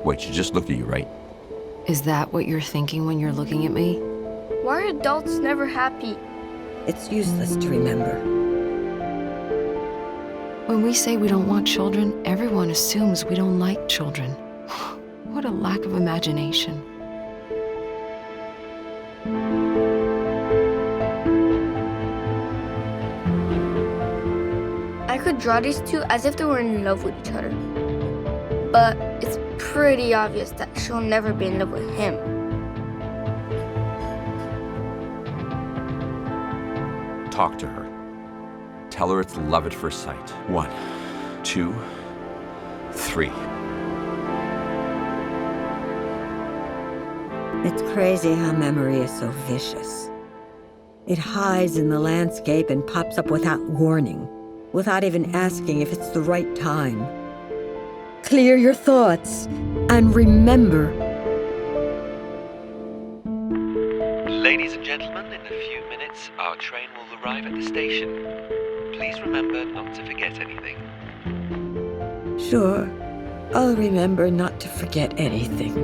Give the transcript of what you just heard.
Wait, she just looked at you, right? Is that what you're thinking when you're looking at me? Why are adults never happy? It's useless to remember. When we say we don't want children, everyone assumes we don't like children. What a lack of imagination. I could draw these two as if they were in love with each other. But it's pretty obvious that she'll never be in love with him. Talk to her. Tell her it's love at first sight. 1, 2, 3. It's crazy how memory is so vicious. It hides in the landscape and pops up without warning, without even asking if it's the right time. Clear your thoughts and remember. Ladies and gentlemen, in a few minutes, our train will arrive at the station. Please remember not to forget anything. Sure, I'll remember not to forget anything.